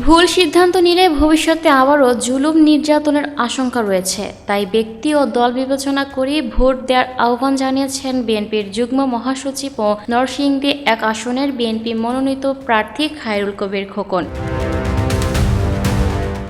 ভুল সিদ্ধান্ত নিলে ভবিষ্যতে আবারও জুলুম নির্যাতনের আশঙ্কা রয়েছে, তাই ব্যক্তি ও দল বিবেচনা করে ভোট দেওয়ার আহ্বান জানিয়েছেন বিএনপির যুগ্ম মহাসচিব ও নরসিংদী ১ আসনের বিএনপি মনোনীত প্রার্থী খায়রুল কবির খোকন।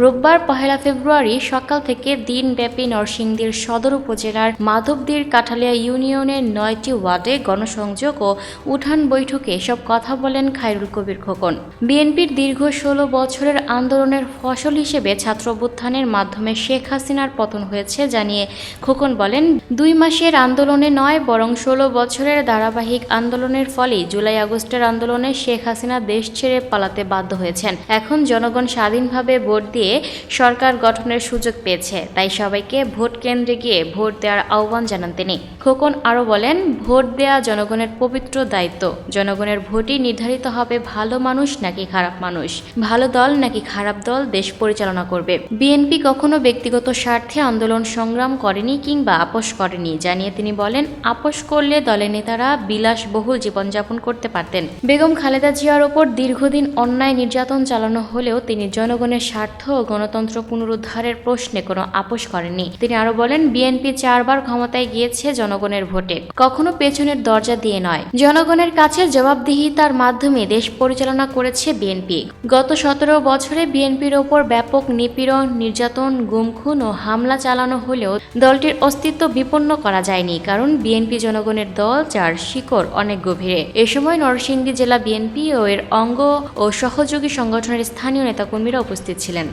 রোববার ১ ফেব্রুয়ারি সকাল থেকে দিনব্যাপী নরসিংদীর সদর উপজেলার মাধবদীর কাঠালিয়া ইউনিয়নের ৯টি ওয়ার্ডে গণসংযোগ ও উঠান বৈঠকে এসব কথা বলেন খায়রুল কবির খোকন। বিএনপির দীর্ঘ ১৬ বছরের আন্দোলনের ফসল হিসেবে ছাত্র অভ্যুত্থানের মাধ্যমে শেখ হাসিনার পতন হয়েছে জানিয়ে খোকন বলেন, ২ মাসের আন্দোলনে নয়, বরং ১৬ বছরের ধারাবাহিক আন্দোলনের ফলেই জুলাই-আগস্টের আন্দোলনে শেখ হাসিনা দেশ ছেড়ে পালাতে বাধ্য হয়েছেন। এখন জনগণ স্বাধীনভাবে ভোট দিয়ে সরকার গঠনের সুযোগ পেয়েছে, তাই সবাইকে ভোট কেন্দ্রে গিয়ে ভোট দেওয়ার আহ্বান জানান তিনি। খোকন আরও বলেন, ভোট দেওয়া জনগণের পবিত্র দায়িত্ব। জনগণের ভোটই নির্ধারিত হবে ভালো মানুষ নাকি খারাপ মানুষ, ভালো দল নাকি খারাপ দল দেশ পরিচালনা করবে। বিএনপি কখনো ব্যক্তিগত স্বার্থে আন্দোলন সংগ্রাম করেনি কিংবা আপোষ করেনি জানিয়ে তিনি বলেন, আপোষ করলে দলের নেতারা বিলাসবহুল জীবনযাপন করতে পারতেন। বেগম খালেদা জিয়ার ওপর দীর্ঘদিন অন্যায় নির্যাতন চালানো হলেও তিনি জনগণের স্বার্থ ও গণতন্ত্র পুনরুদ্ধারের প্রশ্নে কোনো আপোষ করেননি। তিনি আরো বলেন, বিএনপি ৪ বার ক্ষমতায় গিয়েছে জনগণের ভোটে, কখনো পেছনের দরজা দিয়ে নয়। জনগণের কাছে জবাবদিহিতার মাধ্যমে দেশ পরিচালনা করেছে বিএনপি। গত ১৭ বছরে বিএনপির ওপর ব্যাপক নিপীড়ন, নির্যাতন, গুম-খুন ও হামলা চালানো হলেও দলটির অস্তিত্ব বিপন্ন করা যায়নি, কারণ বিএনপি জনগণের দল, যার শিকড় অনেক গভীরে। এ সময় নরসিংদী জেলা বিএনপি ও এর অঙ্গ ও সহযোগী সংগঠনের স্থানীয় নেতাকর্মীরা উপস্থিত ছিলেন।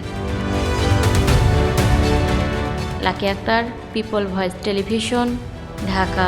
Lucky Akter, People Voice Television, Dhaka.